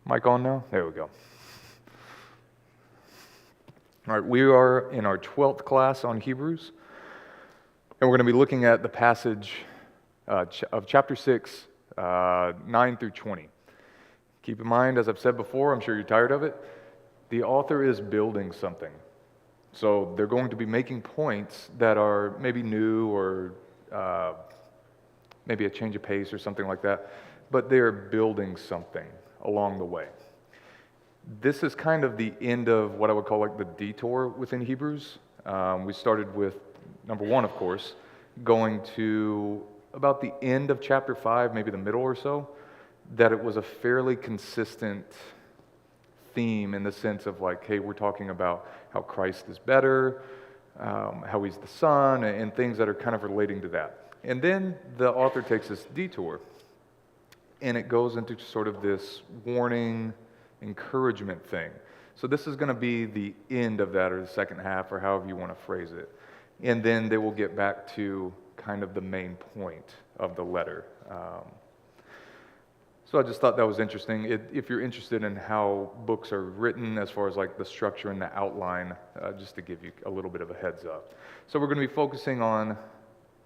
Mic on now? There we go. All right, we are in our 12th class on Hebrews, and we're going to be looking at the passage of chapter 6, 9 through 20. Keep in mind, as I've said before, I'm sure you're tired of it, the author is building something. So they're going to be making points that are maybe new or maybe a change of pace or something like that, but they're building something along the way. This is kind of the end of what I would call like the detour within Hebrews. We started with number 1, of course, going to about the end of chapter 5, maybe the middle or so, that it was a fairly consistent theme in the sense of like, hey, we're talking about how Christ is better, how he's the Son, and things that are kind of relating to that. And then the author takes this detour, and it goes into sort of this warning, encouragement thing. So this is going to be the end of that, or the second half, or however you want to phrase it. And then they will get back to kind of the main point of the letter. So I just thought that was interesting. If you're interested in how books are written, as far as like the structure and the outline, just to give you a little bit of a heads up. So we're going to be focusing on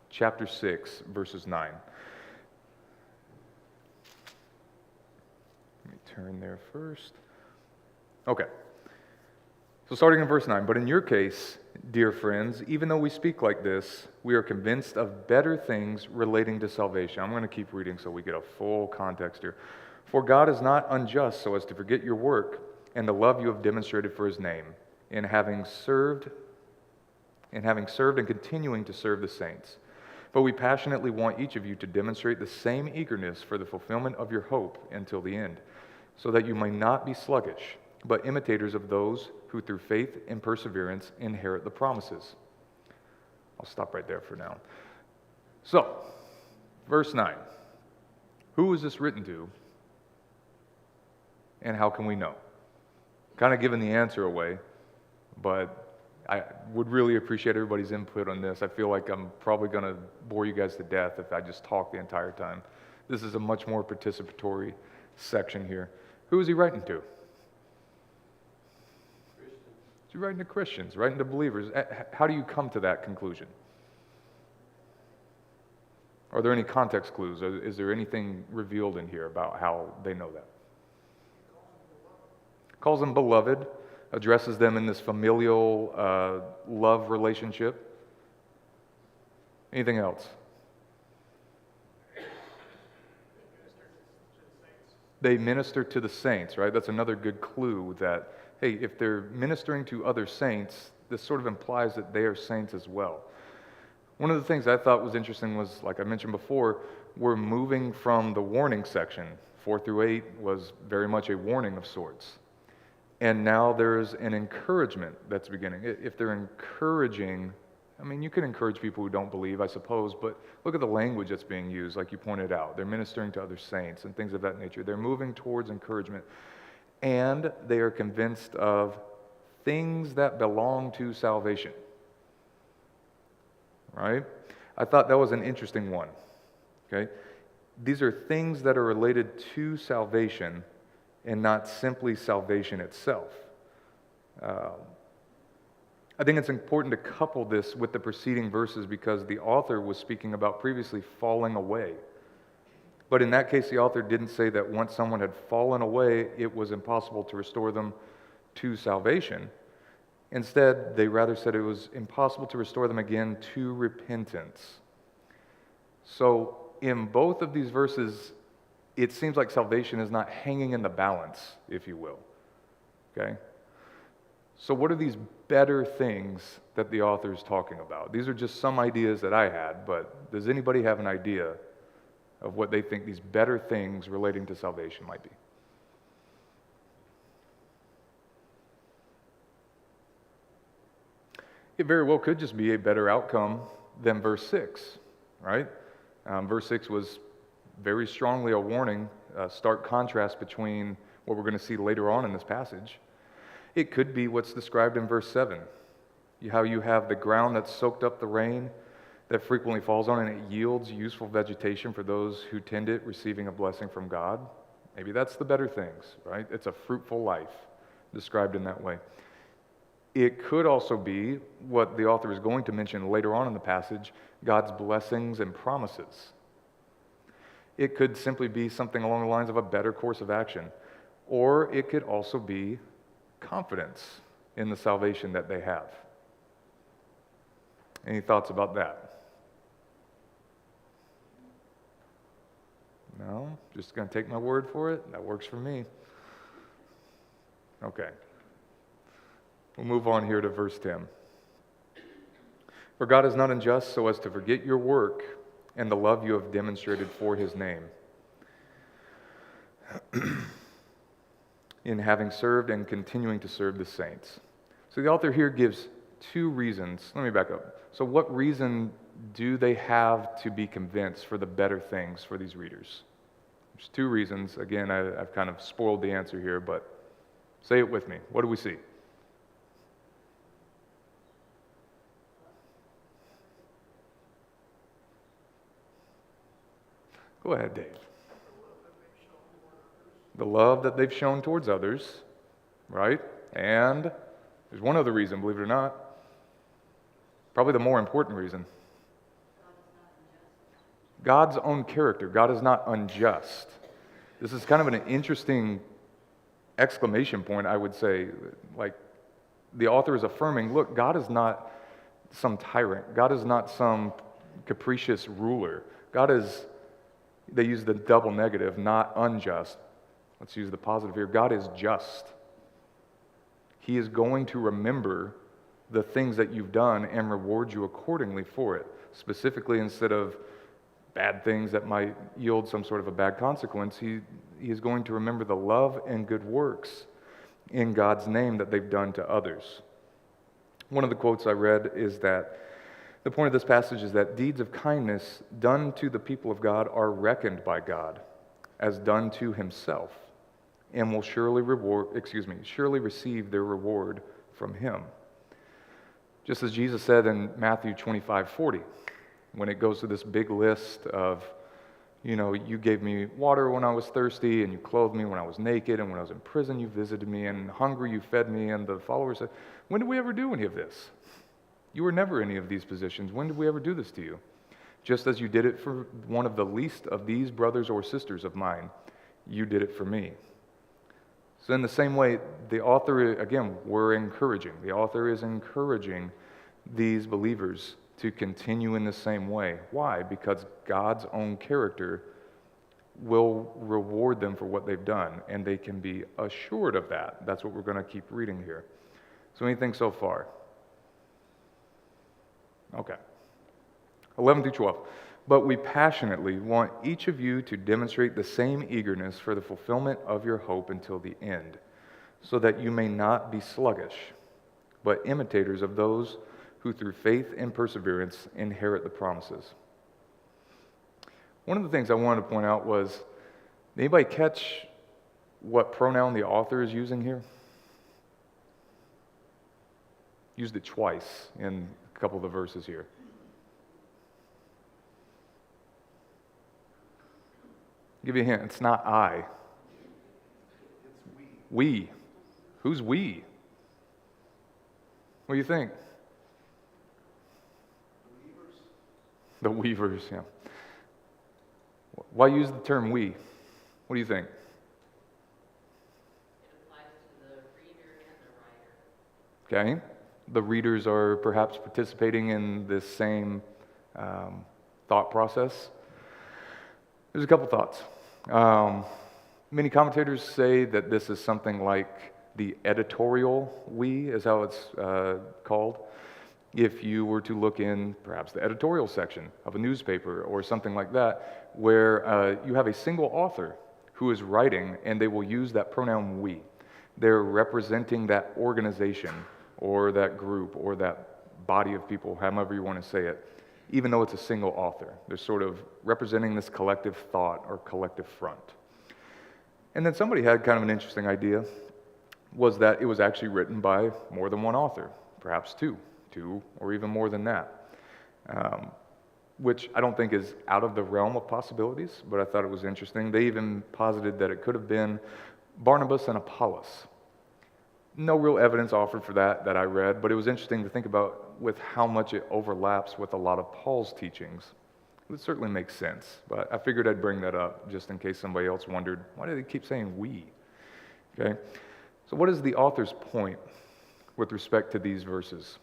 chapter 6, verses 9. Let me turn there first. Okay. So starting in verse 9, but in your case, dear friends, even though we speak like this, we are convinced of better things relating to salvation. I'm going to keep reading so we get a full context here. For God is not unjust so as to forget your work and the love you have demonstrated for his name in having served and continuing to serve the saints. But we passionately want each of you to demonstrate the same eagerness for the fulfillment of your hope until the end, so that you may not be sluggish, but imitators of those who through faith and perseverance inherit the promises. I'll stop right there for now. So, verse 9. Who is this written to, and how can we know? Kind of giving the answer away, but I would really appreciate everybody's input on this. I feel like I'm probably going to bore you guys to death if I just talk the entire time. This is a much more participatory section here. Who is he writing to? He's writing to Christians, writing to believers. How do you come to that conclusion? Are there any context clues? Is there anything revealed in here about how they know that? Calls them beloved, addresses them in this familial love relationship. Anything else? They minister to the saints, right? That's another good clue that, hey, if they're ministering to other saints, this sort of implies that they are saints as well. One of the things I thought was interesting was, like I mentioned before, we're moving from the warning section. 4 through 8 was very much a warning of sorts. And now there's an encouragement that's beginning. If they're encouraging, I mean, you can encourage people who don't believe, I suppose, but look at the language that's being used, like you pointed out. They're ministering to other saints and things of that nature. They're moving towards encouragement. And they are convinced of things that belong to salvation. Right? I thought that was an interesting one. Okay? These are things that are related to salvation and not simply salvation itself. I think it's important to couple this with the preceding verses because the author was speaking about previously falling away. But in that case, the author didn't say that once someone had fallen away, it was impossible to restore them to salvation. Instead, they rather said it was impossible to restore them again to repentance. So in both of these verses, it seems like salvation is not hanging in the balance, if you will. Okay? So what are these better things that the author is talking about? These are just some ideas that I had, but does anybody have an idea of what they think these better things relating to salvation might be? It very well could just be a better outcome than verse 6, right? Verse 6 was very strongly a warning, a stark contrast between what we're going to see later on in this passage. It could be what's described in verse 7, how you have the ground that's soaked up the rain that frequently falls on and it yields useful vegetation for those who tend it, receiving a blessing from God. Maybe that's the better things, right? It's a fruitful life, described in that way. It could also be what the author is going to mention later on in the passage, God's blessings and promises. It could simply be something along the lines of a better course of action. Or it could also be confidence in the salvation that they have. Any thoughts about that? No? Just going to take my word for it? That works for me. Okay. We'll move on here to verse 10. For God is not unjust so as to forget your work and the love you have demonstrated for his name, in having served and continuing to serve the saints. So the author here gives two reasons. Let me back up. So what reason do they have to be convinced for the better things for these readers? There's two reasons. Again, I've kind of spoiled the answer here, but say it with me. What do we see? Go ahead, Dave. The love that they've shown towards others, right? And there's one other reason, believe it or not. Probably the more important reason. God's own character. God is not unjust. This is kind of an interesting exclamation point, I would say. Like, the author is affirming, look, God is not some tyrant. God is not some capricious ruler. God is, they use the double negative, not unjust. Let's use the positive here. God is just. He is going to remember the things that you've done and reward you accordingly for it. Specifically, instead of bad things that might yield some sort of a bad consequence, he is going to remember the love and good works in God's name that they've done to others. One of the quotes I read is that the point of this passage is that deeds of kindness done to the people of God are reckoned by God as done to himself, and will surely receive their reward from him. Just as Jesus said in Matthew 25:40, when it goes to this big list of, you gave me water when I was thirsty, and you clothed me when I was naked, and when I was in prison you visited me, and hungry you fed me, and the followers said, when did we ever do any of this? You were never in any of these positions. When did we ever do this to you? Just as you did it for one of the least of these brothers or sisters of mine, you did it for me. So in the same way, the author, again, the author is encouraging these believers to continue in the same way. Why? Because God's own character will reward them for what they've done, and they can be assured of that. That's what we're going to keep reading here. So anything so far? Okay. 11 through 12. But we passionately want each of you to demonstrate the same eagerness for the fulfillment of your hope until the end, so that you may not be sluggish, but imitators of those who through faith and perseverance inherit the promises. One of the things I wanted to point out was, did anybody catch what pronoun the author is using here? Used it twice in a couple of the verses here. Give you a hint, it's not I. It's we. We. Who's we? What do you think? The weavers, yeah. Why use the term we? What do you think? It applies to the reader and the writer. Okay. The readers are perhaps participating in this same thought process. There's a couple thoughts. Many commentators say that this is something like the editorial we, is how it's called. If you were to look in perhaps the editorial section of a newspaper or something like that, where you have a single author who is writing, and they will use that pronoun we. They're representing that organization or that group or that body of people, however you want to say it, even though it's a single author. They're sort of representing this collective thought or collective front. And then somebody had kind of an interesting idea, was that it was actually written by more than one author, perhaps two or even more than that. which I don't think is out of the realm of possibilities, but I thought it was interesting. They even posited that it could have been Barnabas and Apollos. No real evidence offered for that I read, but it was interesting to think about with how much it overlaps with a lot of Paul's teachings. It certainly makes sense, but I figured I'd bring that up just in case somebody else wondered, why do they keep saying we? Okay, so what is the author's point with respect to these verses?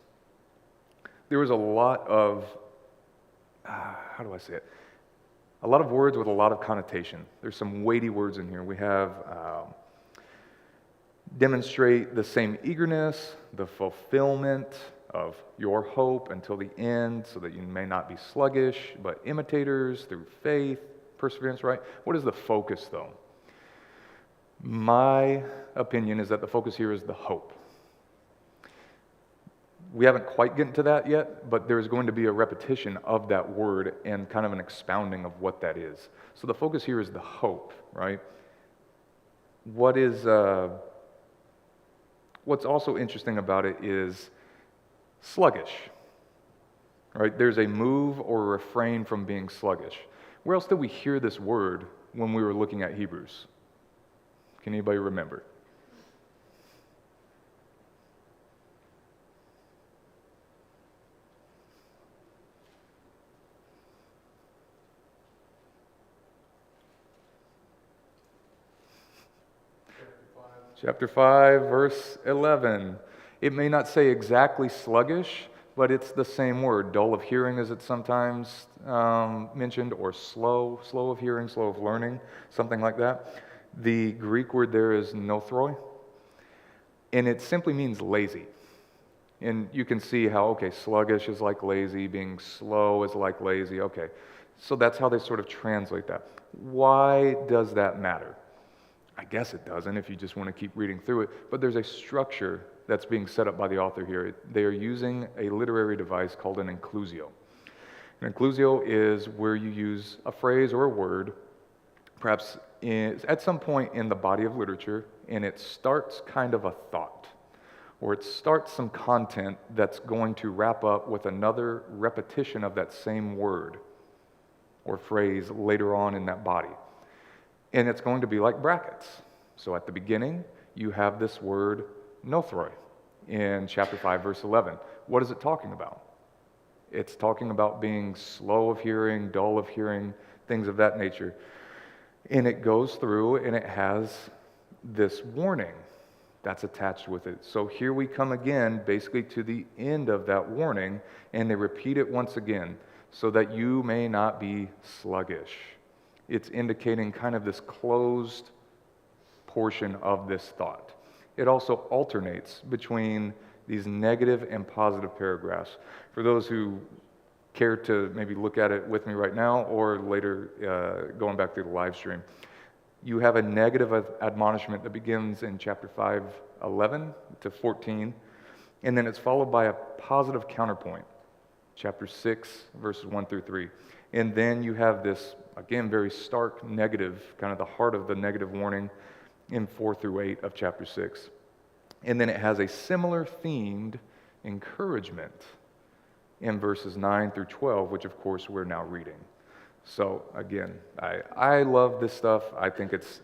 There was a lot of, how do I say it? A lot of words with a lot of connotation. There's some weighty words in here. We have demonstrate the same eagerness, the fulfillment of your hope until the end, so that you may not be sluggish, but imitators through faith, perseverance, right? What is the focus, though? My opinion is that the focus here is the hope. We haven't quite gotten to that yet, but there is going to be a repetition of that word and kind of an expounding of what that is. So the focus here is the hope, right? What's also interesting about it is sluggish, right? There's a move or refrain from being sluggish. Where else did we hear this word when we were looking at Hebrews? Can anybody remember? Chapter 5, verse 11. It may not say exactly sluggish, but it's the same word. Dull of hearing, as it's sometimes mentioned, or slow of hearing, slow of learning, something like that. The Greek word there is nothroi, and it simply means lazy. And you can see how, okay, sluggish is like lazy, being slow is like lazy. Okay, so that's how they sort of translate that. Why does that matter? I guess it doesn't if you just want to keep reading through it, but there's a structure that's being set up by the author here. They are using a literary device called an inclusio. An inclusio is where you use a phrase or a word, perhaps at some point in the body of literature, and it starts kind of a thought, or it starts some content that's going to wrap up with another repetition of that same word or phrase later on in that body. And it's going to be like brackets. So at the beginning, you have this word nothroi in chapter 5, verse 11. What is it talking about? It's talking about being slow of hearing, dull of hearing, things of that nature. And it goes through and it has this warning that's attached with it. So here we come again, basically to the end of that warning, and they repeat it once again, so that you may not be sluggish. It's indicating kind of this closed portion of this thought. It also alternates between these negative and positive paragraphs. For those who care to maybe look at it with me right now or later going back through the live stream, you have a negative admonishment that begins in chapter 5, 11 to 14, and then it's followed by a positive counterpoint, chapter 6, verses 1 through 3. And then you have this, again, very stark negative, kind of the heart of the negative warning in 4 through 8 of chapter 6. And then it has a similar themed encouragement in verses 9 through 12, which of course we're now reading. So again, I love this stuff. I think it's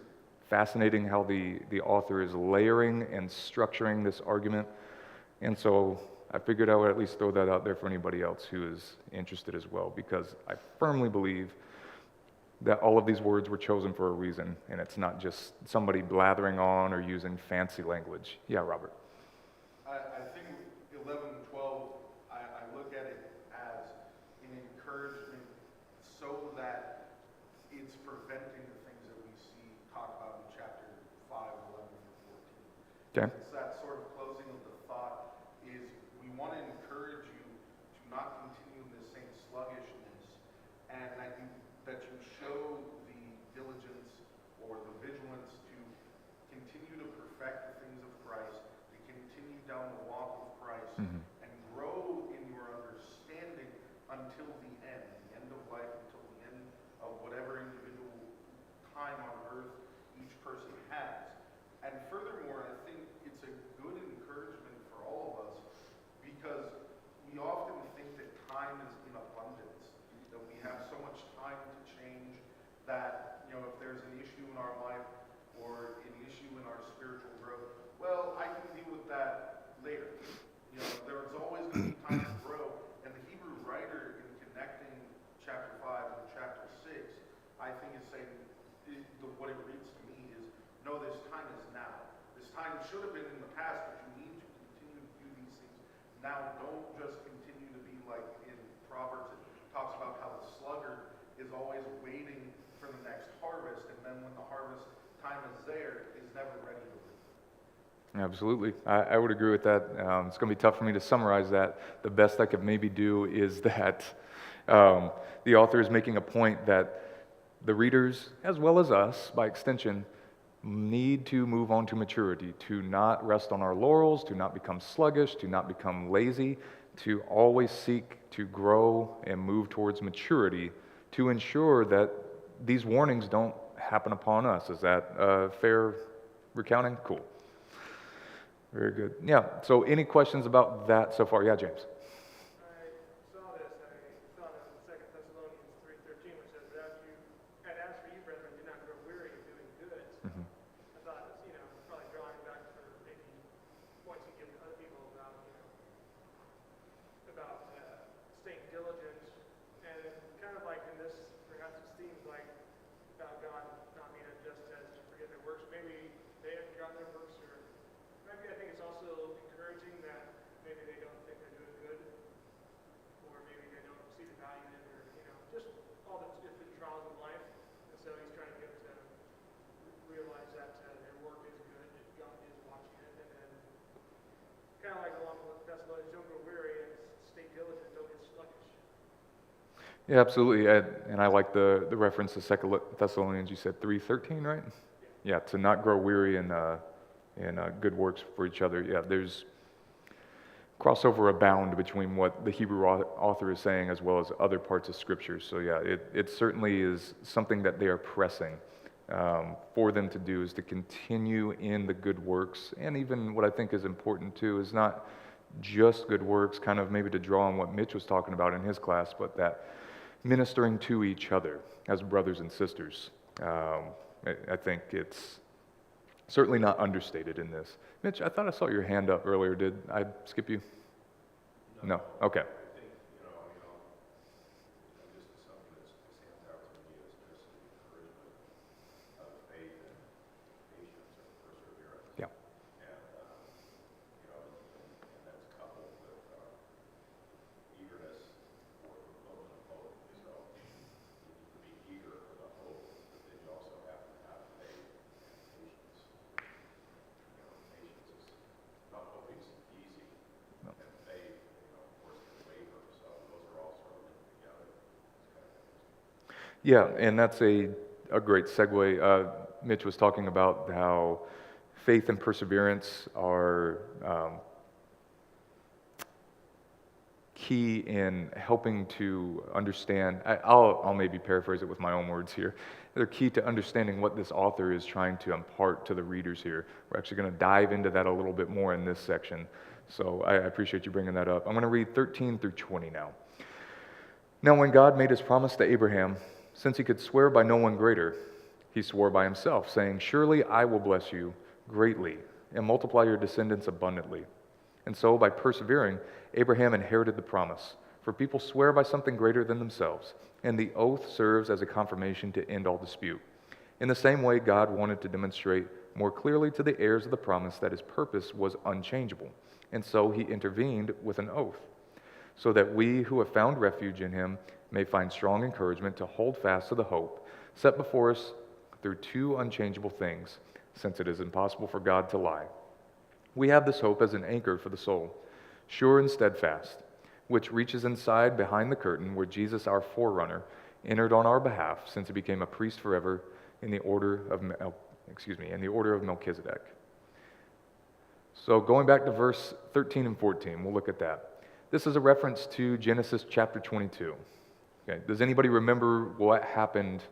fascinating how the author is layering and structuring this argument. And so I figured I would at least throw that out there for anybody else who is interested as well, because I firmly believe that all of these words were chosen for a reason, and it's not just somebody blathering on or using fancy language. Yeah, Robert. I think 11 and 12, I look at it as an encouragement so that it's preventing the things that we see talked about in chapter 5, 11, and 14. Okay. It's that sort of closing of the thought is we want to encourage you to not continue in the same sluggishness, and I think that you show the diligence or the vigilance to continue to perfect the things of Christ, to continue down the walk of Christ, and grow in your understanding until the end of life, until the end of whatever individual time on earth each person has. And furthermore, I think it's a that, if there's an issue in our life or an issue in our spiritual growth, well, I can deal with that later. There's always going to be time to grow. And the Hebrew writer, in connecting chapter 5 and chapter 6, I think is saying, what it reads to me is, no, this time is now. This time should have been in the past, but you need to continue to do these things now. Don't just continue to be like in Proverbs, it talks about how the sluggard is always waiting for the next harvest, and then when the harvest time is there, is never ready to reap. Absolutely. I would agree with that. It's going to be tough for me to summarize that. The best I could maybe do is that the author is making a point that the readers, as well as us, by extension, need to move on to maturity, to not rest on our laurels, to not become sluggish, to not become lazy, to always seek to grow and move towards maturity to ensure that these warnings don't happen upon us. Is that fair recounting? Cool. Very good. Yeah, so any questions about that so far? Yeah, James. I saw this. I thought of 2 Thessalonians 3:13, which says, and as for you, brethren, do not grow weary of doing good. Mm-hmm. I thought, probably drawing back for maybe points you give to other people about staying diligent. And kind of like in this, perhaps it seems like about God not being unjust as to forget their works. Maybe they have forgotten their works, or maybe I think it's also encouraging that maybe they don't think they're doing good, or maybe they don't see the value in it, or just all the different trials of life. And so he's trying to get them to realize that their work is good, that God is watching it, and then kind of like along with Thessalonians, don't grow weary and stay diligent, don't get sluggish. Yeah, absolutely. And I like the reference to 2 Thessalonians. You said 3:13, right? Yeah, to not grow weary in good works for each other. Yeah, there's crossover abound between what the Hebrew author is saying as well as other parts of Scripture. So yeah, it certainly is something that they are pressing for them to do, is to continue in the good works. And even what I think is important too is not just good works, kind of maybe to draw on what Mitch was talking about in his class, but that ministering to each other as brothers and sisters. I think it's certainly not understated in this. Mitch, I thought I saw your hand up earlier. Did I skip you? No. Okay. I think, just something that stands out to me is just the encouragement of faith and patience and perseverance. Yeah. And, and that's coupled with eagerness for the fulfillment of hope. So you need to be eager for the hope, but then you also have to have faith and patience. Patience is not always easy. No. And faith, of course, can waver. So those are all sort of linked together. It's kind of interesting. Yeah, and that's a great segue. Mitch was talking about how faith and perseverance are key in helping to understand. I'll maybe paraphrase it with my own words here. They're key to understanding what this author is trying to impart to the readers here. We're actually going to dive into that a little bit more in this section. So I appreciate you bringing that up. I'm going to read 13 through 20 now. Now when God made his promise to Abraham, since he could swear by no one greater, he swore by himself, saying, "Surely I will bless you greatly and multiply your descendants abundantly." And so by persevering, Abraham inherited the promise. For people swear by something greater than themselves, and the oath serves as a confirmation to end all dispute. In the same way, God wanted to demonstrate more clearly to the heirs of the promise that his purpose was unchangeable, and so he intervened with an oath, so that we who have found refuge in him may find strong encouragement to hold fast to the hope set before us through two unchangeable things, since it is impossible for God to lie. We have this hope as an anchor for the soul, sure and steadfast, which reaches inside behind the curtain where Jesus, our forerunner, entered on our behalf, since he became a priest forever in the order of Melchizedek. So going back to verse 13 and 14, we'll look at that. This is a reference to Genesis chapter 22. Okay, does anybody remember what happened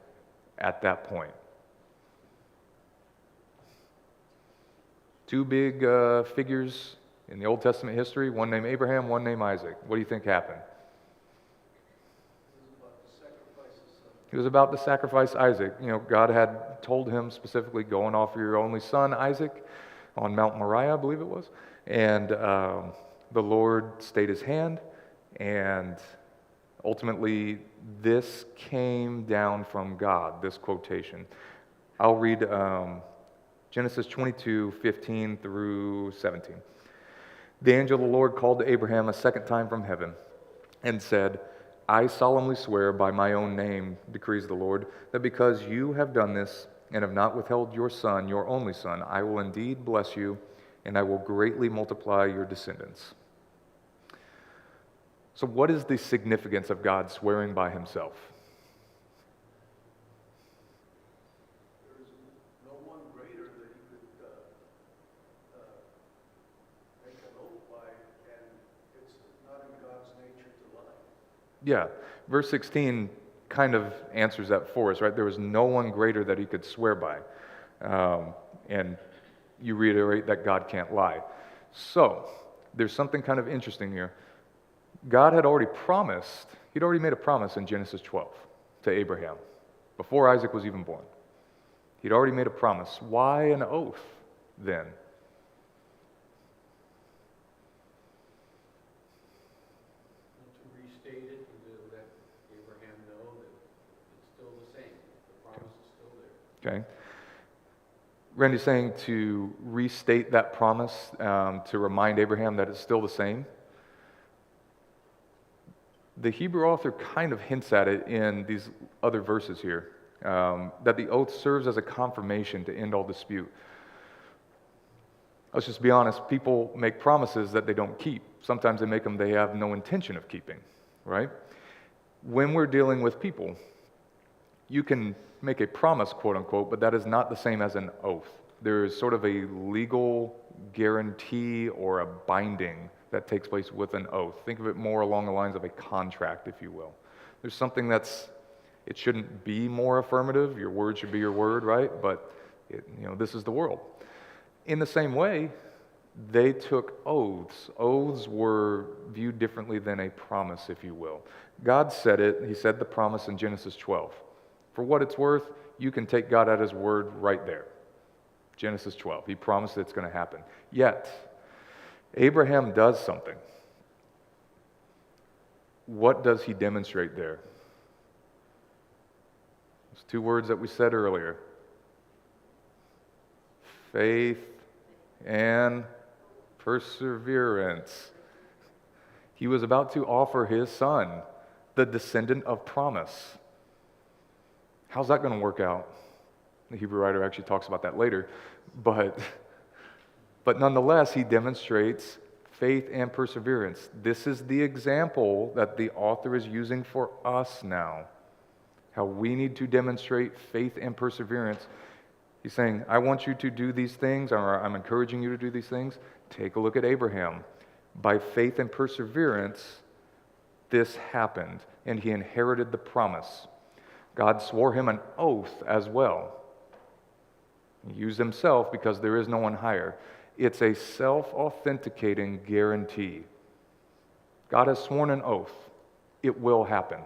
at that point? Two big figures in the Old Testament history, one named Abraham, one named Isaac. What do you think happened? This is about the sacrifice of son. He was about to sacrifice Isaac. You know, God had told him specifically, go and offer your only son, Isaac, on Mount Moriah, I believe it was. And the Lord stayed his hand, and ultimately this came down from God, this quotation. I'll read Genesis 22:15 through 17. The angel of the Lord called to Abraham a second time from heaven and said, I solemnly swear by my own name, decrees the Lord, that because you have done this and have not withheld your son, your only son, I will indeed bless you, and I will greatly multiply your descendants. So what is the significance of God swearing by himself? There's no one greater that he could make an oath by, and it's not in God's nature to lie. Yeah, verse 16 kind of answers that for us, right? There was no one greater that he could swear by. And you reiterate that God can't lie. So, there's something kind of interesting here. God had already promised, he'd already made a promise in Genesis 12 to Abraham, before Isaac was even born. He'd already made a promise. Why an oath then? To restate it and to let Abraham know that it's still the same. The promise is still there. Okay. Randy's saying to restate that promise, to remind Abraham that it's still the same. The Hebrew author kind of hints at it in these other verses here, that the oath serves as a confirmation to end all dispute. Let's just be honest, people make promises that they don't keep. Sometimes they make them they have no intention of keeping, right? When we're dealing with people, you can make a promise, quote unquote, but that is not the same as an oath. There is sort of a legal guarantee or a binding that takes place with an oath. Think of it more along the lines of a contract, if you will. There's something it shouldn't be more affirmative. Your word should be your word, right? But this is the world. In the same way, they took oaths. Oaths were viewed differently than a promise, if you will. God said it. He said the promise in Genesis 12. For what it's worth, you can take God at his word right there. Genesis 12. He promised it's going to happen. Yet, Abraham does something. What does he demonstrate there? Those two words that we said earlier. Faith and perseverance. He was about to offer his son, the descendant of promise. How's that going to work out? The Hebrew writer actually talks about that later. But nonetheless, he demonstrates faith and perseverance. This is the example that the author is using for us now. How we need to demonstrate faith and perseverance. He's saying, I want you to do these things, or I'm encouraging you to do these things. Take a look at Abraham. By faith and perseverance, this happened, and he inherited the promise. God swore him an oath as well. He used himself because there is no one higher. It's a self-authenticating guarantee. God has sworn an oath. It will happen.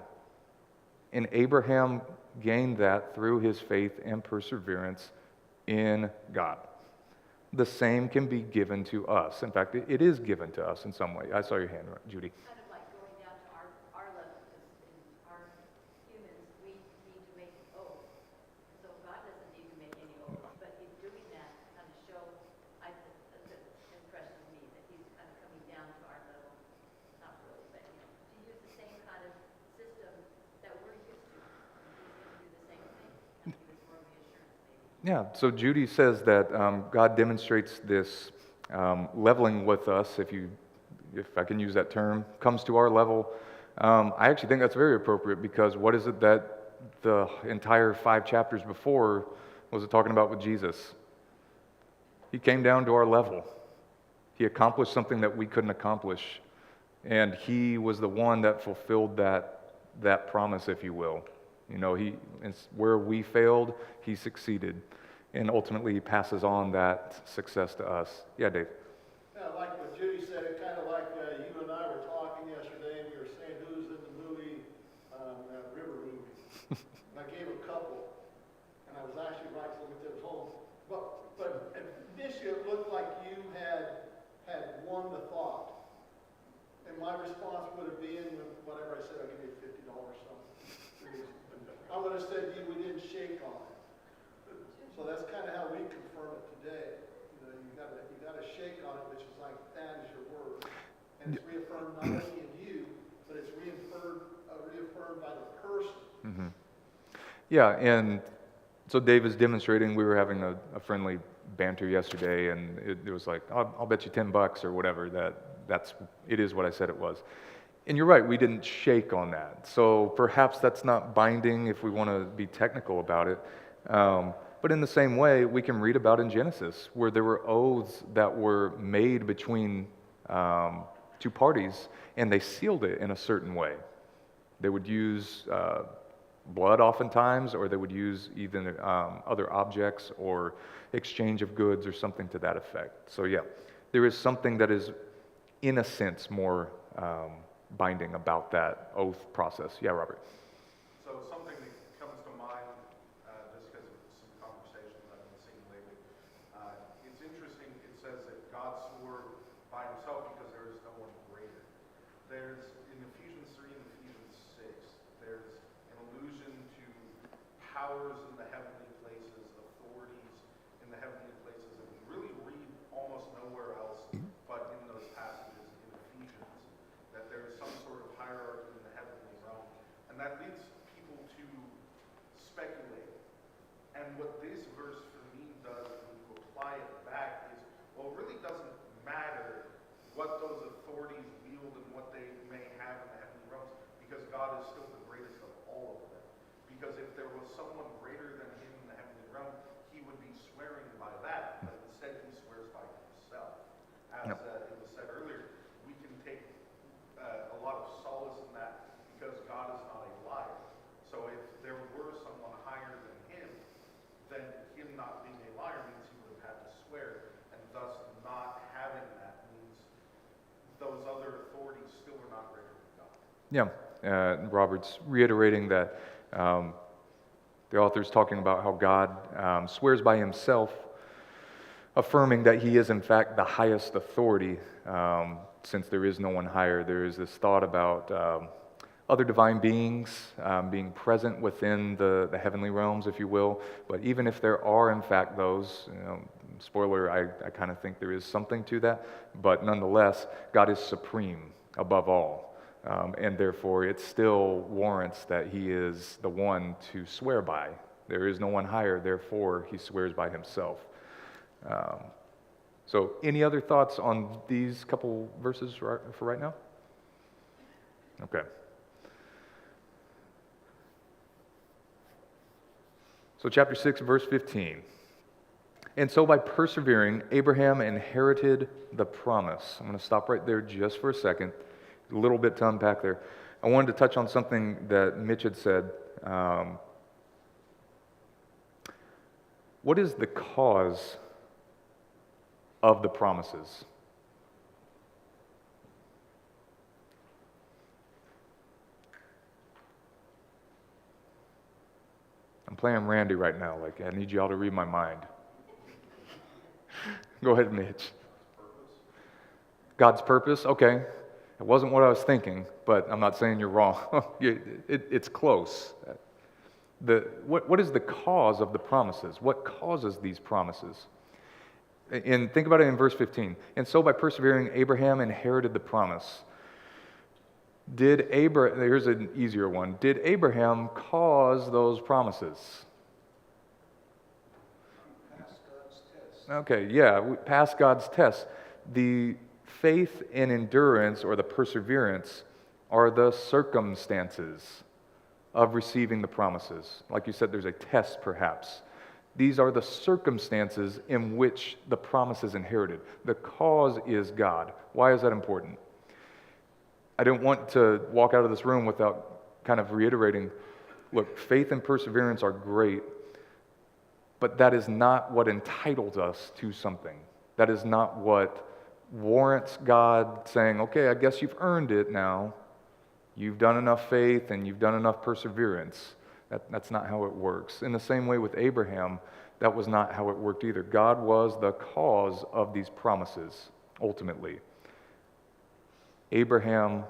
And Abraham gained that through his faith and perseverance in God. The same can be given to us. In fact, it is given to us in some way. I saw your hand, Judy. Kind of like going down to our level, because in our humans, we need to make an oath. So God doesn't need to make any oath, but in doing that, kind of show, that's the impression of me, that he's kind of coming down to our level, not really, but to use the same kind of system that we're used to. He's going to do the same thing, and give us more reassurance, maybe. Yeah, so Judy says that God demonstrates this leveling with us, if I can use that term, comes to our level. I actually think that's very appropriate, because what is it that the entire 5 chapters before was it talking about with Jesus? He came down to our level. He accomplished something that we couldn't accomplish, and he was the one that fulfilled that promise, if you will. Where we failed, he succeeded. And ultimately, he passes on that success to us. Yeah, Dave? Yeah, like what Judy said, it kind of like you and I were talking yesterday, and we were saying who's in the movie, that River movie. And won the thought. And my response would have been, whatever I said, I'll give you $50 something. I would have said, we didn't shake on it. So that's kind of how we confirm it today. You gotta shake on it, which is like, that is your word. And it's reaffirmed not only in you, but it's reaffirmed by the person. Mm-hmm. Yeah, and so Dave is demonstrating. We were having a friendly banter yesterday, and it was like, I'll bet you $10 or whatever. It is what I said it was. And you're right, we didn't shake on that. So perhaps that's not binding if we want to be technical about it. But in the same way, we can read about in Genesis where there were oaths that were made between two parties, and they sealed it in a certain way. They would use blood oftentimes, or they would use either other objects or exchange of goods or something to that effect. So yeah, there is something that is, in a sense, more binding about that oath process. Yeah, Robert. So something that comes to mind, just because of some conversations I've been seeing lately, it's interesting. It says that God swore by himself because there is no one greater. There's, in Ephesians 3 and Ephesians 6, there's an allusion to powers in the heavenly places, authorities in the heavenly places, and we really read almost nowhere else but in those passages in Ephesians, that there is some sort of hierarchy in the heavenly realm. And that leads people to speculate. And what this verse for me does when you apply it back is, well, it really doesn't matter what those authorities wield and what they may have in the heavenly realms, because God is still the greatest of all of them. Because if there was someone greater than him in the heavenly realm, he would be swearing by that, but instead he swears by himself. As it was said earlier, we can take a lot of solace in that because God is not a liar. So if there were someone higher than him, then him not being a liar means he would have had to swear, and thus not having that means those other authorities still are not greater than God. Yeah, Robert's reiterating that the author's talking about how God swears by himself, affirming that he is in fact the highest authority, since there is no one higher. There is this thought about other divine beings being present within the heavenly realms, if you will. But even if there are in fact those, spoiler, I kind of think there is something to that. But nonetheless, God is supreme above all. And therefore, it still warrants that he is the one to swear by. There is no one higher, therefore he swears by himself. So any other thoughts on these couple verses for right now? Okay. So chapter 6, verse 15. And so by persevering, Abraham inherited the promise. I'm going to stop right there just for a second. A little bit to unpack there. I wanted to touch on something that Mitch had said. What is the cause of the promises? I'm playing Randy right now. Like, I need y'all to read my mind. Go ahead, Mitch. God's purpose? Okay. It wasn't what I was thinking, but I'm not saying you're wrong. It's close. What is the cause of the promises? What causes these promises? And think about it in verse 15. And so by persevering, Abraham inherited the promise. Here's an easier one. Did Abraham cause those promises? Pass God's test. Okay, yeah, we passed God's test. The faith and endurance, or the perseverance, are the circumstances of receiving the promises. Like you said, there's a test perhaps. These are the circumstances in which the promise is inherited. The cause is God. Why is that important? I don't want to walk out of this room without kind of reiterating, look, faith and perseverance are great, but that is not what entitles us to something. That is not what warrants God saying, okay, I guess you've earned it now. You've done enough faith and you've done enough perseverance. That's not how it works. In the same way with Abraham, that was not how it worked either. God was the cause of these promises, ultimately. Abraham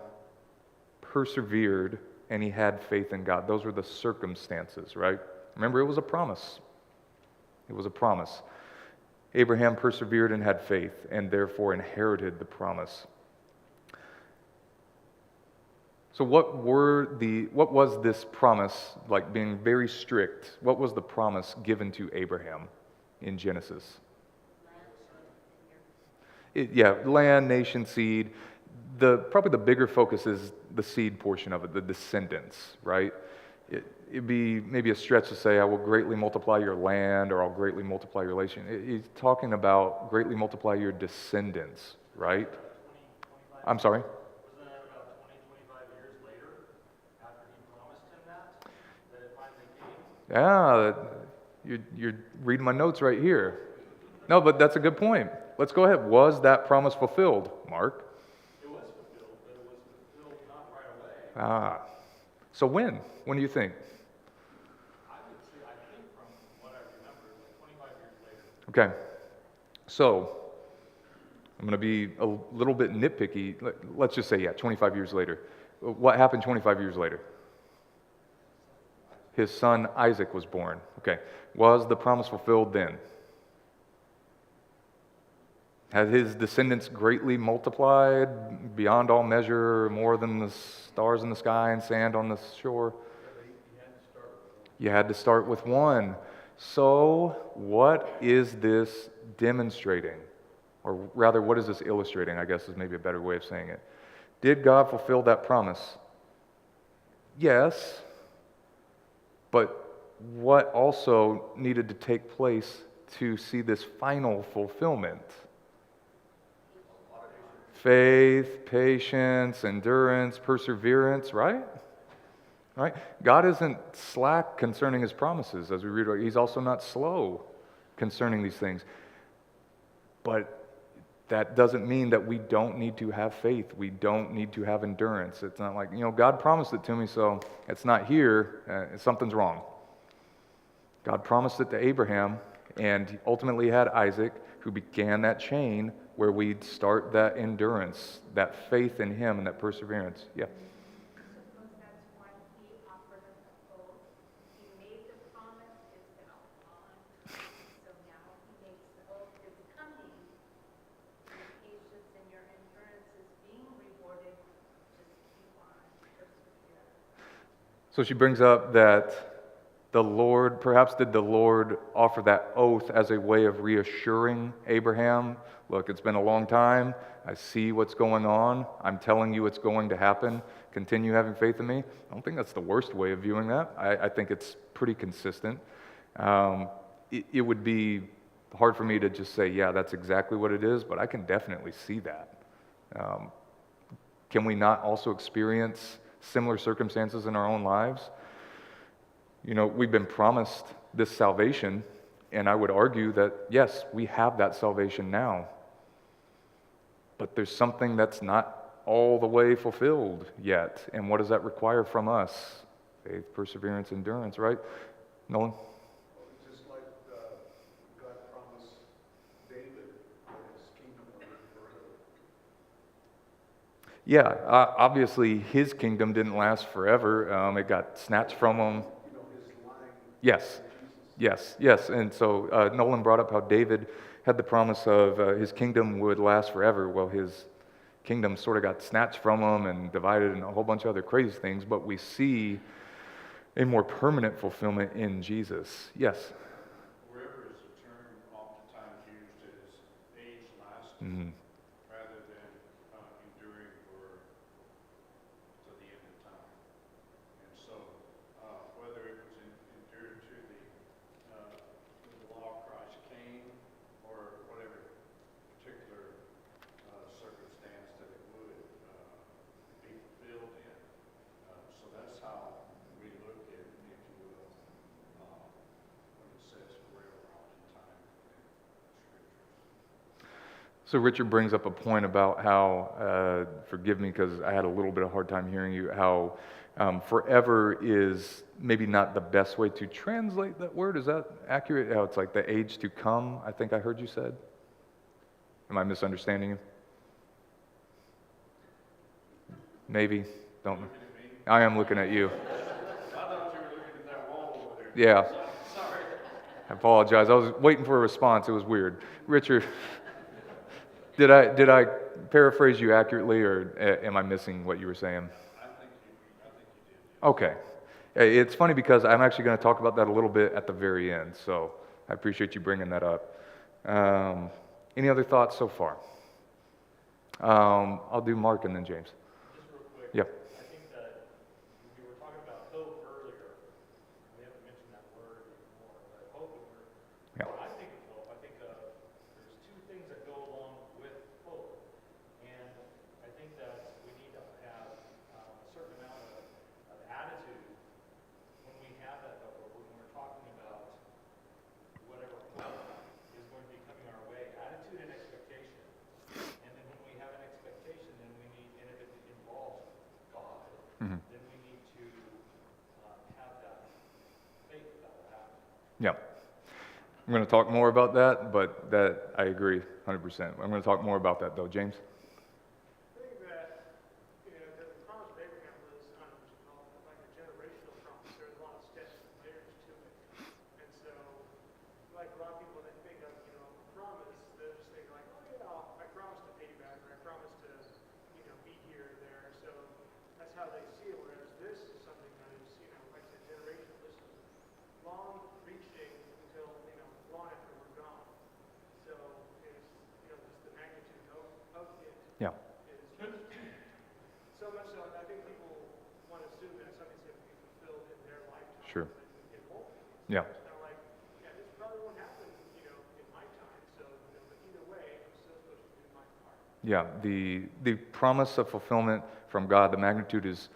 persevered and he had faith in God. Those were the circumstances, right? Remember, it was a promise. It was a promise. Abraham persevered and had faith and therefore inherited the promise. So what was this promise, like being very strict? What was the promise given to Abraham in Genesis? Land, nation, seed. Probably the bigger focus is the seed portion of it, the descendants, right? It'd be maybe a stretch to say, I will greatly multiply your land, or I'll greatly multiply your relation. He's talking about greatly multiply your descendants, right? I'm sorry? Wasn't that about 20, 25 years later, after he promised him that it finally came? Yeah, you're reading my notes right here. No, but that's a good point. Let's go ahead. Was that promise fulfilled, Mark? It was fulfilled, but it was fulfilled not right away. So when? When do you think? I think from what I remember, it was like 25 years later. Okay. So, I'm going to be a little bit nitpicky. Let's just say, 25 years later. What happened 25 years later? His son Isaac was born. Okay. Was the promise fulfilled then? Had his descendants greatly multiplied beyond all measure, more than the stars in the sky and sand on the shore? You had to start with one. So, what is this demonstrating? Or rather, what is this illustrating, I guess is maybe a better way of saying it. Did God fulfill that promise? Yes. But what also needed to take place to see this final fulfillment? Faith, patience, endurance, perseverance, right? Right? God isn't slack concerning his promises, as we read. He's also not slow concerning these things. But that doesn't mean that we don't need to have faith. We don't need to have endurance. It's not like, God promised it to me, so it's not here. Something's wrong. God promised it to Abraham, and ultimately had Isaac, who began that chain where we'd start that endurance, that faith in him, and that perseverance. Yeah. Suppose that's why he offered us a oath. He made the promise, it's now on. So now he makes the oath is coming. Your patience and your endurance is being rewarded. Just keep on, persevere. So she brings up that perhaps did the Lord offer that oath as a way of reassuring Abraham? Look, it's been a long time. I see what's going on. I'm telling you it's going to happen. Continue having faith in me. I don't think that's the worst way of viewing that. I think it's pretty consistent. It would be hard for me to just say, yeah, that's exactly what it is, but I can definitely see that. Can we not also experience similar circumstances in our own lives? We've been promised this salvation, and I would argue that, yes, we have that salvation now. But there's something that's not all the way fulfilled yet. And what does that require from us? Faith, perseverance, endurance, right? Nolan? Just like God promised David that his kingdom would live forever. Yeah, obviously his kingdom didn't last forever. It got snatched from him. His line. Yes. And so Nolan brought up how David had the promise of his kingdom would last forever. Well, his kingdom sort of got snatched from him and divided and a whole bunch of other crazy things, but we see a more permanent fulfillment in Jesus. Yes? Forever is a term oftentimes used as age lasting rather than enduring to the end of time. And so, whether it was endured to the law of Christ came, or whatever particular circumstance that it would be fulfilled in. So that's how we look at it, if you will, when it says forever oftentimes in scriptures. So Richard brings up a point about how, forgive me because I had a little bit of a hard time hearing you, how forever is maybe not the best way to translate that word. Is that accurate? How it's like the age to come, I think I heard you said. Am I misunderstanding you? Maybe. Don't know. I am looking at you. I thought you were looking at that wall over there. Yeah. Sorry. I apologize. I was waiting for a response. It was weird. Richard, did I paraphrase you accurately, or am I missing what you were saying? I think you did. Okay. It's funny because I'm actually going to talk about that a little bit at the very end, so I appreciate you bringing that up. Any other thoughts so far? I'll do Mark and then James. Just real quick. Yep. I think that we were talking about hope earlier. We haven't mentioned that word anymore, but hope. Yeah. When I think of hope, I think of there's two things that go along with hope, and I think that we need to have a certain amount of attitude when we have that hope, or when we're talking about whatever hope is going to be coming our way. Attitude and expectation. And then when we have an expectation, then we need, and if it involves God, Mhm. then we need to have that faith that will happen. Yeah. I'm going to talk more about that, but that I agree 100%. I'm going to talk more about that though. James? I think that, the promise of Abraham was like a generational promise. There's a lot of steps and layers to it. And so, like a lot of people that think of, a promise, they're just thinking like, oh yeah, I promised to pay you back, or I promised to, be here or there. So that's how they see it. Whereas this is something that is, like I said, generational. This is long reaching until, long after we're gone. So it's, just the magnitude of it. Yeah. Is so much so, I think people want to assume that something's going to be fulfilled in their lifetime. Sure. But it won't. Yeah. It's kind of like, this probably won't happen, in my time. So, but either way, I'm still supposed to do my part. Yeah, the promise of fulfillment from God, the magnitude is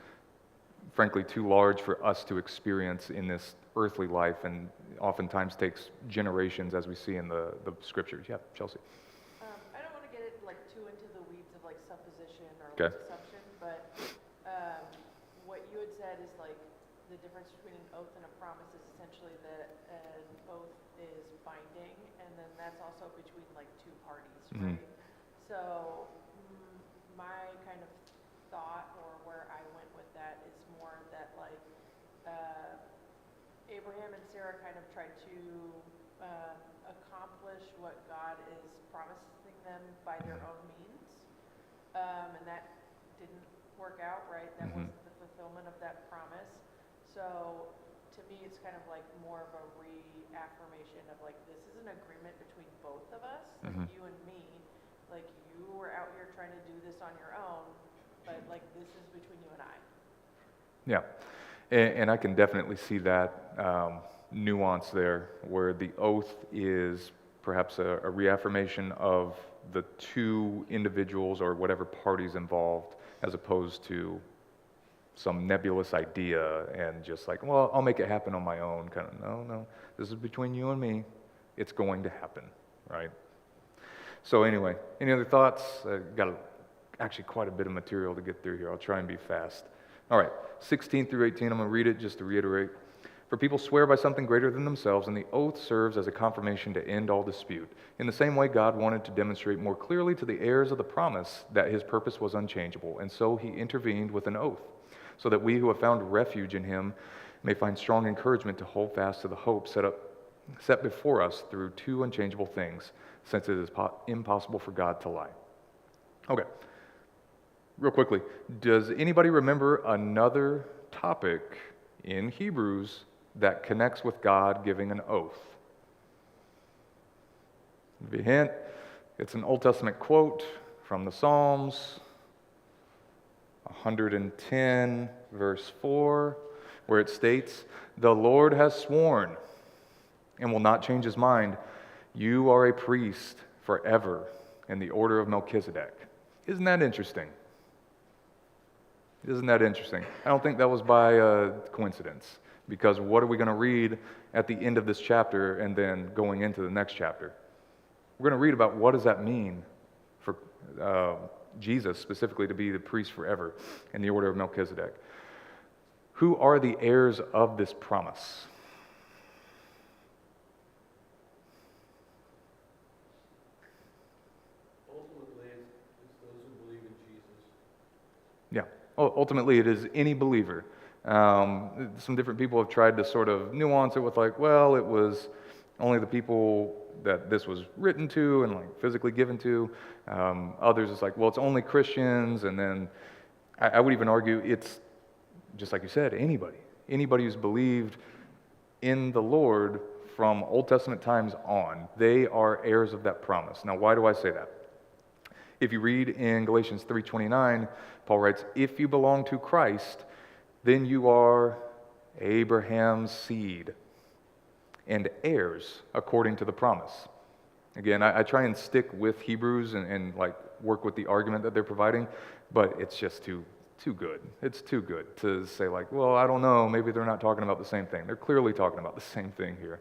frankly too large for us to experience in this earthly life, and oftentimes takes generations, as we see in the scriptures. Yeah, Chelsea. I don't want to get it too into the weeds of supposition or Okay. assumption, but what you had said is the difference between an oath and a promise is essentially that an oath is binding, and then that's also between two parties, Mhm. right? So my kind of thought, or where I went with that, is more that Abraham and Sarah kind of tried to accomplish what God is promising them by their own means, and that didn't work out, right? That Mhm. wasn't the fulfillment of that promise. So to me, it's kind of more of a reaffirmation of this is an agreement between both of us, Mhm. you and me. You were out here trying to do this on your own, but this is between you and I. Yeah, and I can definitely see that nuance there, where the oath is perhaps a reaffirmation of the two individuals or whatever parties involved, as opposed to some nebulous idea and just well, I'll make it happen on my own. Kind of, no, this is between you and me. It's going to happen, right? So anyway, any other thoughts? Got actually quite a bit of material to get through here. I'll try and be fast. All right, 16 through 18, I'm going to read it just to reiterate. For people swear by something greater than themselves, and the oath serves as a confirmation to end all dispute. In the same way, God wanted to demonstrate more clearly to the heirs of the promise that his purpose was unchangeable, and so he intervened with an oath, so that we who have found refuge in him may find strong encouragement to hold fast to the hope set before us through two unchangeable things, since it is impossible for God to lie. Okay, real quickly, does anybody remember another topic in Hebrews that connects with God giving an oath? Give you a hint. It's an Old Testament quote from the Psalms, 110, verse 4, where it states, "The Lord has sworn and will not change his mind. You are a priest forever in the order of Melchizedek." Isn't that interesting? Isn't that interesting? I don't think that was by coincidence, because what are we going to read at the end of this chapter and then going into the next chapter? We're going to read about what does that mean for Jesus specifically to be the priest forever in the order of Melchizedek. Who are the heirs of this promise? Ultimately, it's those who believe in Jesus. Yeah, Ultimately, it is any believer. Some different people have tried to sort of nuance it with like, well, it was only the people that this was written to and like physically given to. Others, it's like, well, it's only Christians. And then I would even argue it's, just like you said, anybody who's believed in the Lord from Old Testament times on, they are heirs of that promise. Now, why do I say that? If you read in Galatians 3:29, Paul writes, if you belong to Christ, then you are Abraham's seed and heirs according to the promise. Again, I try and stick with Hebrews and like work with the argument that they're providing, but it's just too good. It's too good to say like, well, I don't know, maybe they're not talking about the same thing. They're clearly talking about the same thing here.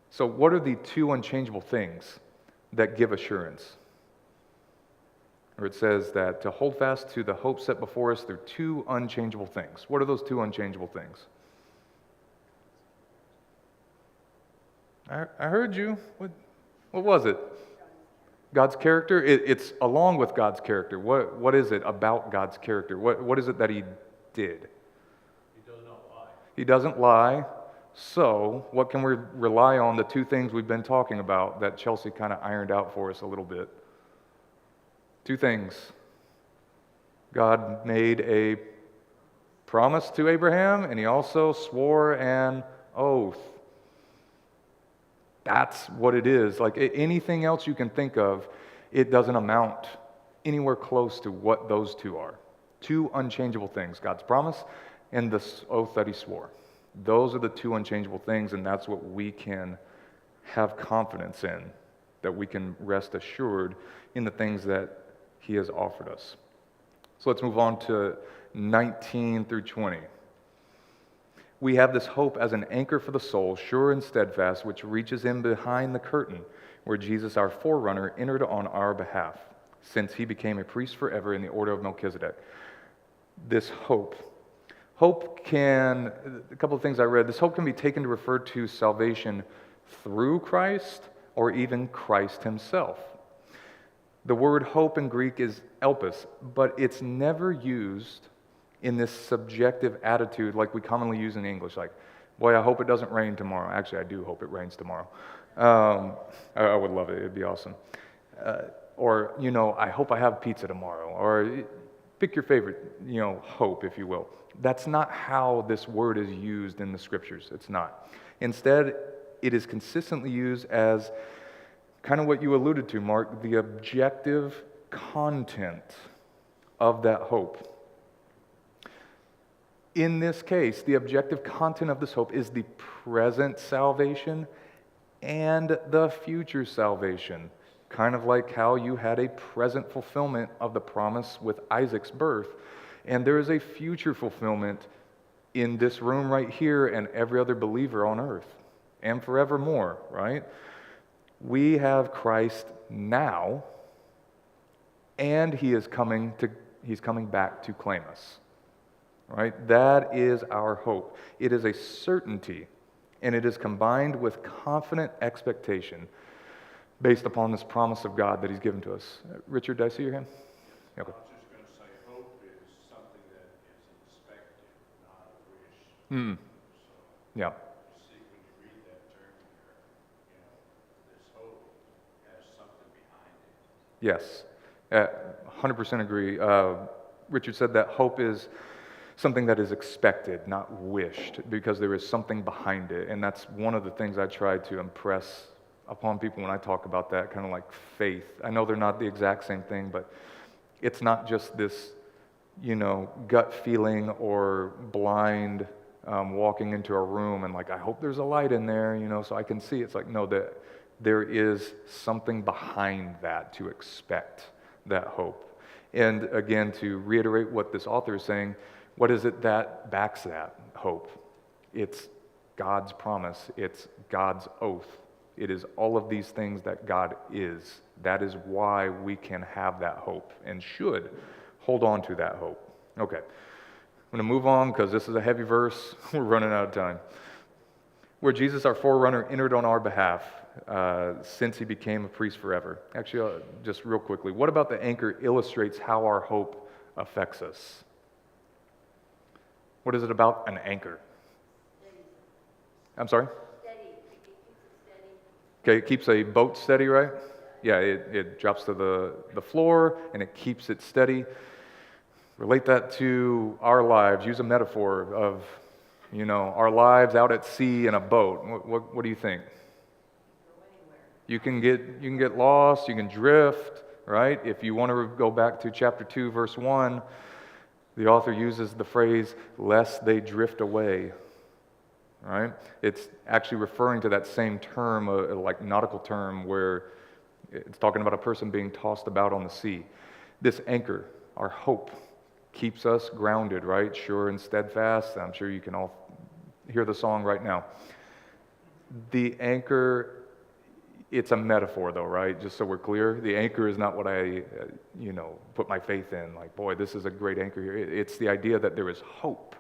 So what are the two unchangeable things that give assurance? Or it says that to hold fast to the hope set before us, there are two unchangeable things. What are those two unchangeable things? I heard you. What was it? God's character? It's along with God's character. What is it about God's character? What is it that he did? He does not lie. He doesn't lie. So what can we rely on, the two things we've been talking about that Chelsea kind of ironed out for us a little bit? Two things. God made a promise to Abraham, and he also swore an oath. That's what it is. Like anything else you can think of, it doesn't amount anywhere close to what those two are. Two unchangeable things, God's promise and the oath that he swore. Those are the two unchangeable things, and that's what we can have confidence in, that we can rest assured in the things that he has offered us. So let's move on to 19 through 20. We have this hope as an anchor for the soul, sure and steadfast, which reaches in behind the curtain, where Jesus, our forerunner, entered on our behalf, since he became a priest forever in the order of Melchizedek. This hope can, a couple of things I read, this hope can be taken to refer to salvation through Christ or even Christ himself. The word hope in Greek is elpis, but it's never used in this subjective attitude like we commonly use in English, like, boy, I hope it doesn't rain tomorrow. Actually, I do hope it rains tomorrow. I would love it. It'd be awesome. Or, I hope I have pizza tomorrow. Or pick your favorite, hope, if you will. That's not how this word is used in the scriptures. It's not. Instead, it is consistently used as kind of what you alluded to, Mark, the objective content of that hope. In this case, the objective content of this hope is the present salvation and the future salvation. Kind of like how you had a present fulfillment of the promise with Isaac's birth, and there is a future fulfillment in this room right here and every other believer on earth, and forevermore, right? We have Christ now, and he's coming back to claim us. Right? That is our hope. It is a certainty, and it is combined with confident expectation based upon this promise of God that he's given to us. Richard, did I see your hand? Okay. I was just going to say, hope is something that is expected, not a wish. So, Yeah. you see, when you read that term here, this hope has something behind it. Yes. 100% agree. Richard said that hope is something that is expected, not wished, because there is something behind it. And that's one of the things I try to impress upon people when I talk about that, kind of like faith. I know they're not the exact same thing, but it's not just this, gut feeling or blind walking into a room and like, I hope there's a light in there, so I can see. It's like, no, that there is something behind that to expect that hope. And again, to reiterate what this author is saying, what is it that backs that hope? It's God's promise. It's God's oath. It is all of these things that God is. That is why we can have that hope and should hold on to that hope. Okay, I'm going to move on because this is a heavy verse. We're running out of time. Where Jesus, our forerunner, entered on our behalf since he became a priest forever. Actually, just real quickly, what about the anchor illustrates how our hope affects us? What is it about an anchor? I'm sorry? Steady, it keeps it steady. Okay, it keeps a boat steady, right? Yeah, it drops to the floor and it keeps it steady. Relate that to our lives. Use a metaphor of, our lives out at sea in a boat. What do you think? You can get lost, you can drift, right? If you want to go back to chapter 2, verse 1, the author uses the phrase, lest they drift away, right? It's actually referring to that same term, like nautical term, where it's talking about a person being tossed about on the sea. This anchor, our hope, keeps us grounded, right? Sure and steadfast. I'm sure you can all hear the song right now. The anchor, it's a metaphor though, right? Just so we're clear, the anchor is not what I, put my faith in. Like, boy, this is a great anchor here. It's the idea that there is hope,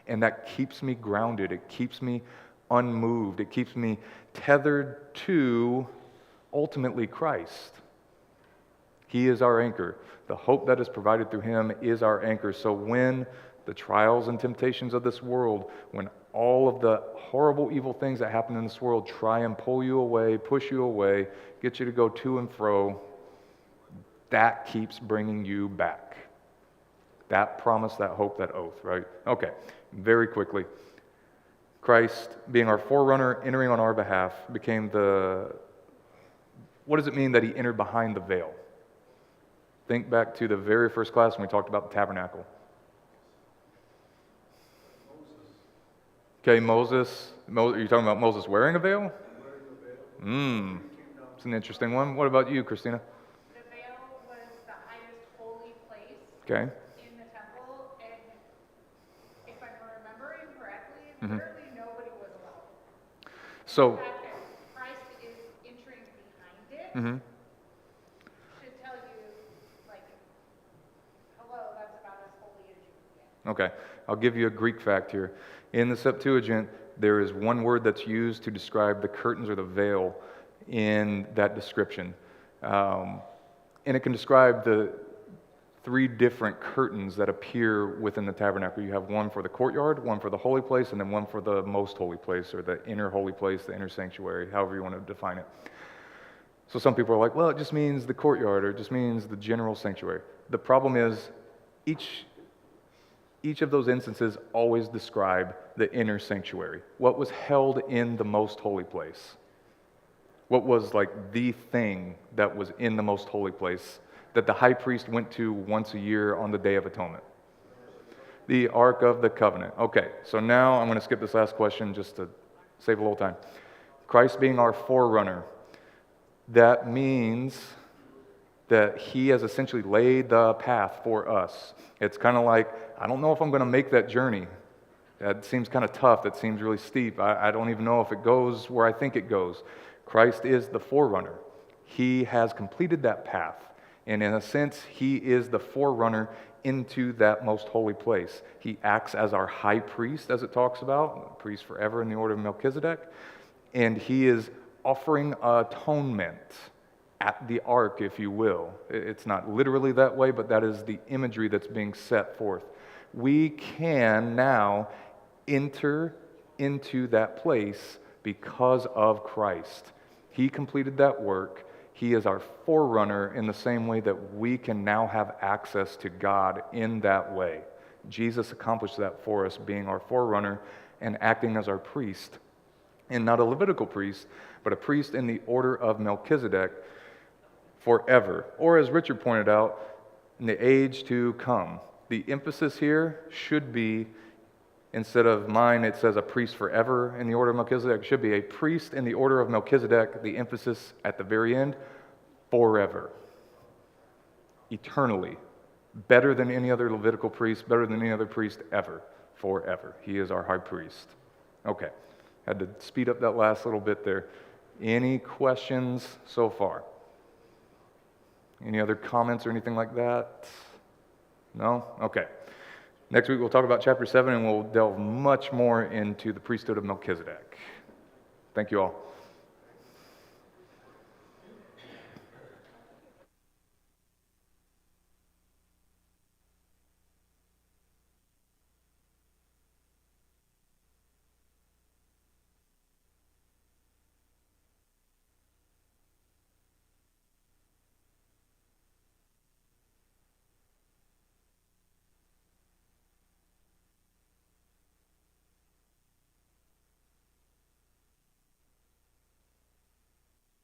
and that keeps me grounded. It keeps me unmoved. It keeps me tethered to, ultimately, Christ. He is our anchor. The hope that is provided through Him is our anchor. So when the trials and temptations of this world, when all of the horrible, evil things that happen in this world try and pull you away, push you away, get you to go to and fro, that keeps bringing you back. That promise, that hope, that oath, right? Okay, very quickly. Christ, being our forerunner, entering on our behalf, became what does it mean that He entered behind the veil? Think back to the very first class when we talked about the tabernacle. Okay, Moses. Are you talking about Moses wearing a veil? It's an interesting one. What about you, Christina? The veil was the highest holy place Okay. in the temple, and if I'm remembering correctly, literally nobody was allowed. So, The fact that Christ is entering behind it should tell you, like, hello, that's about as holy as you can get. okay, I'll give you a Greek fact here. In the Septuagint, there is one word that's used to describe the curtains or the veil in that description. And it can describe the 3 different curtains that appear within the tabernacle. You have one for the courtyard, one for the holy place, and then one for the most holy place, or the inner holy place, the inner sanctuary, however you want to define it. So some people are like, well, it just means the courtyard, or it just means the general sanctuary. The problem is, each of those instances always describe the inner sanctuary. What was held in the most holy place? What was like the thing that was in the most holy place that the high priest went to once a year on the Day of Atonement? The Ark of the Covenant. Okay, so now I'm going to skip this last question just to save a little time. Christ being our forerunner, that means that He has essentially laid the path for us. It's kind of like, I don't know if I'm going to make that journey. That seems kind of tough. That seems really steep. I don't even know if it goes where I think it goes. Christ is the forerunner. He has completed that path. And in a sense, He is the forerunner into that most holy place. He acts as our high priest, as it talks about, priest forever in the order of Melchizedek. And He is offering atonement at the ark, if you will. It's not literally that way, but that is the imagery that's being set forth. We can now enter into that place because of Christ. He completed that work. He is our forerunner in the same way that we can now have access to God in that way. Jesus accomplished that for us, being our forerunner and acting as our priest. And not a Levitical priest, but a priest in the order of Melchizedek forever. Or as Richard pointed out, in the age to come. The emphasis here should be, instead of mine, it says a priest forever in the order of Melchizedek. It should be a priest in the order of Melchizedek. The emphasis at the very end, forever. Eternally. Better than any other Levitical priest, better than any other priest ever. Forever. He is our high priest. Okay. Had to speed up that last little bit there. Any questions so far? Any other comments or anything like that? No? Okay. Next week we'll talk about chapter 7 and we'll delve much more into the priesthood of Melchizedek. Thank you all.